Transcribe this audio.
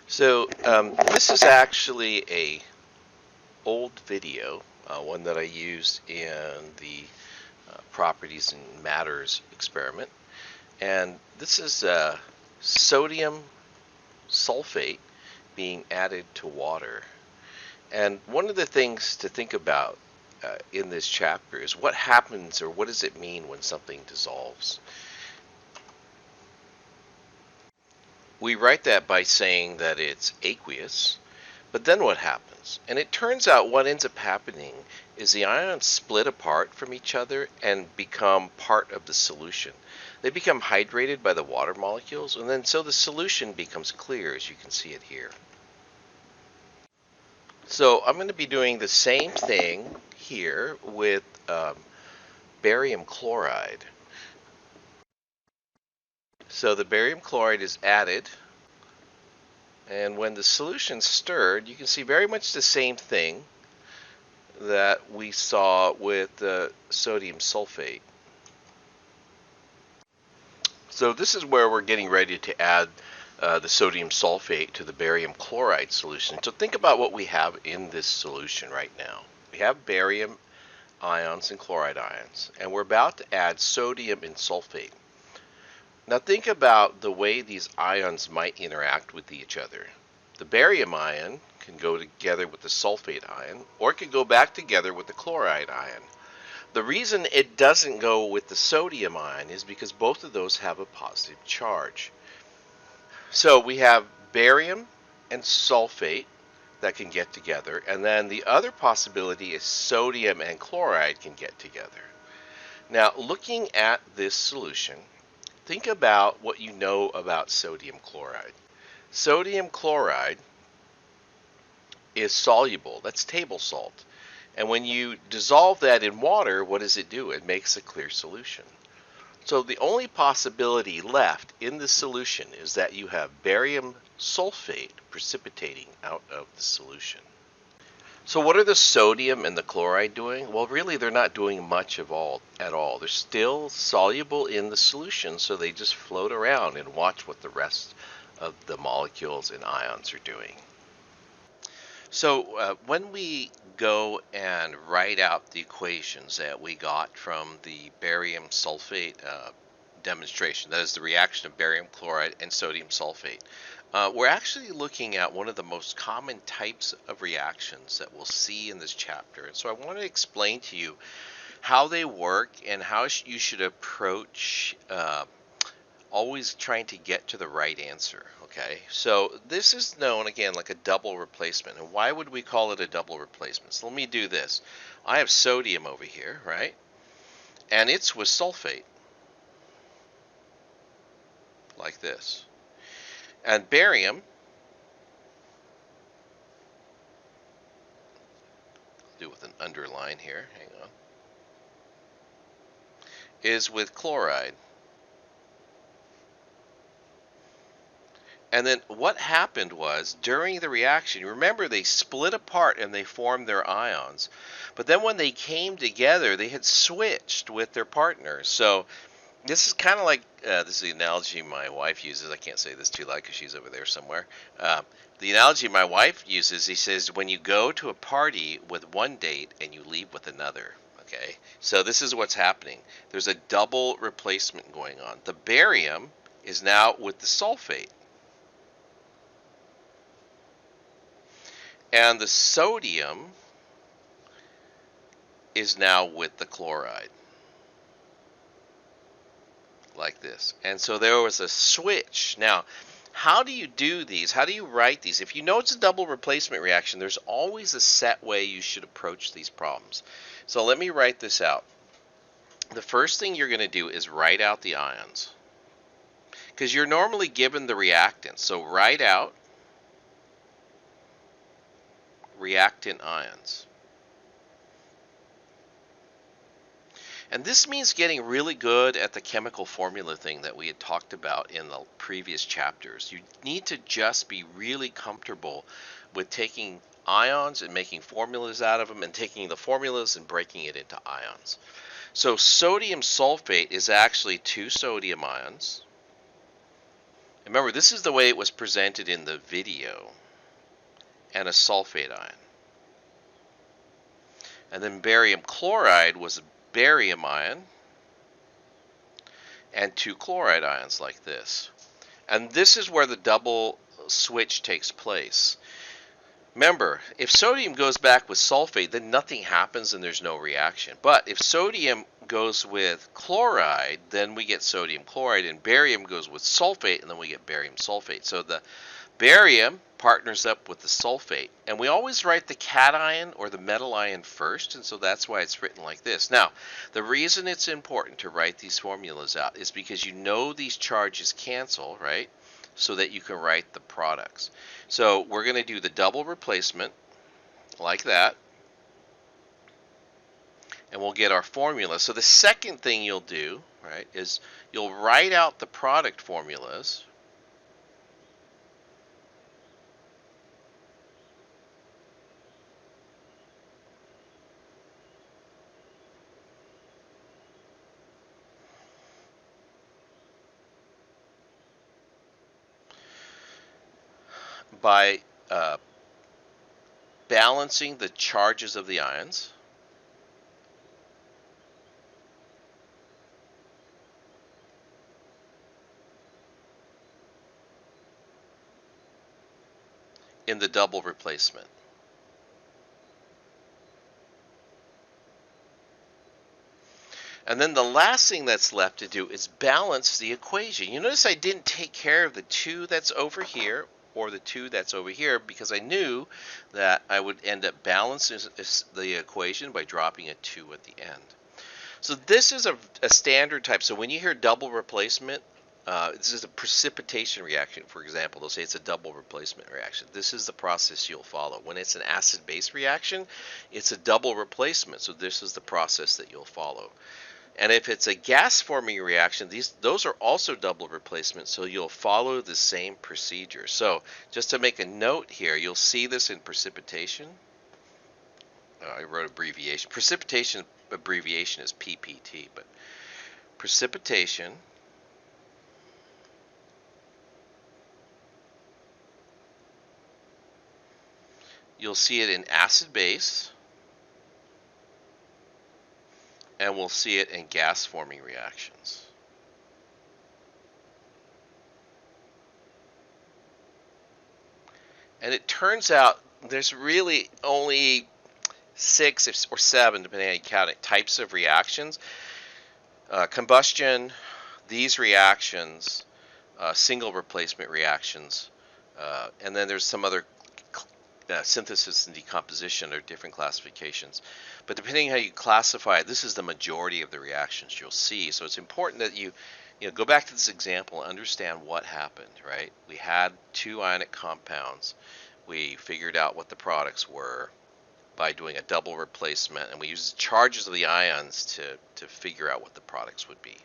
This is actually a old video, one that I used in the properties and matters experiment. And this is sodium sulfate being added to water. And one of the things to think about in this chapter is what happens, or what does it mean when something dissolves? We write that by saying that it's aqueous, but then what happens? And it turns out what ends up happening is the ions split apart from each other and become part of the solution. They become hydrated by the water molecules, and then so the solution becomes clear, as you can see it here. So I'm going to be doing the same thing here with barium chloride. So the barium chloride is added, and when the solution's stirred, you can see very much the same thing that we saw with the sodium sulfate. So this is where we're getting ready to add the sodium sulfate to the barium chloride solution. So think about what we have in this solution right now. We have barium ions and chloride ions, and we're about to add sodium and sulfate. Now think about the way these ions might interact with each other. The barium ion can go together with the sulfate ion, or it can go back together with the chloride ion. The reason it doesn't go with the sodium ion is because both of those have a positive charge. So we have barium and sulfate that can get together, and then the other possibility is sodium and chloride can get together. Now, looking at this solution, think about what you know about sodium chloride. Sodium chloride is soluble. That's table salt. And when you dissolve that in water, what does it do? It makes a clear solution. So the only possibility left in the solution is that you have barium sulfate precipitating out of the solution. So what are the sodium and the chloride doing? Well, really they're not doing much at all. They're still soluble in the solution, so they just float around and watch what the rest of the molecules and ions are doing. So when we go and write out the equations that we got from the barium sulfate demonstration, that is the reaction of barium chloride and sodium sulfate, we're actually looking at one of the most common types of reactions that we'll see in this chapter. And so I want to explain to you how they work and how you should approach always trying to get to the right answer. Okay, so this is known again like a double replacement. And why would we call it a double replacement? So let me do this. I have sodium over here, right? And it's with sulfate, like this. And barium, I'll do with an underline here, hang on, is with chloride. And then what happened was, during the reaction, remember they split apart and they formed their ions. But then when they came together, they had switched with their partners. So this is kind of like, this is the analogy my wife uses. I can't say this too loud because she's over there somewhere. The analogy my wife uses, he says, when you go to a party with one date and you leave with another. Okay, so this is what's happening. There's a double replacement going on. The barium is now with the sulfate. And the sodium is now with the chloride, like this. And so there was a switch. Now, how do you do these? How do you write these? If you know it's a double replacement reaction, there's always a set way you should approach these problems. So let me write this out. The first thing you're going to do is write out the ions, because you're normally given the reactant. So write out reactant ions. And this means getting really good at the chemical formula thing that we had talked about in the previous chapters. You need to just be really comfortable with taking ions and making formulas out of them, and taking the formulas and breaking it into ions. So sodium sulfate is actually 2 sodium ions Remember, this is the way it was presented in the video, and a sulfate ion. And then barium chloride was a barium ion and 2 chloride ions like this. And this is where the double switch takes place. Remember, if sodium goes back with sulfate, then nothing happens and there's no reaction. But if sodium goes with chloride, then we get sodium chloride, and barium goes with sulfate, and then we get barium sulfate. So the barium partners up with the sulfate, and we always write the cation or the metal ion first, and so that's why it's written like this. Now, the reason it's important to write these formulas out is because you know these charges cancel, right? So that you can write the products. So we're going to do the double replacement like that, and we'll get our formula. So the second thing you'll do, right, is you'll write out the product formulas. By balancing the charges of the ions. In the double replacement. And then the last thing that's left to do is balance the equation. You notice I didn't take care of the 2 that's over here or the 2 that's over here because I knew that I would end up balancing the equation by dropping a 2 at the end. So this is a standard type. So when you hear double replacement, this is a precipitation reaction, for example. They'll say it's a double replacement reaction. This is the process you'll follow. When it's an acid-base reaction, it's a double replacement. So this is the process that you'll follow. And if it's a gas-forming reaction, those are also double replacements, so you'll follow the same procedure. So just to make a note here, you'll see this in precipitation. I wrote abbreviation. Precipitation abbreviation is PPT, but precipitation you'll see it in acid-base, and we'll see it in gas-forming reactions. And it turns out there's really only 6 or 7, depending on how you count it, types of reactions. Combustion, these reactions, single replacement reactions, and then there's some other synthesis and decomposition are different classifications. But depending on how you classify it, this is the majority of the reactions you'll see. So it's important that you go back to this example and understand what happened, right? We had 2 ionic compounds. We figured out what the products were by doing a double replacement, and we used the charges of the ions to figure out what the products would be.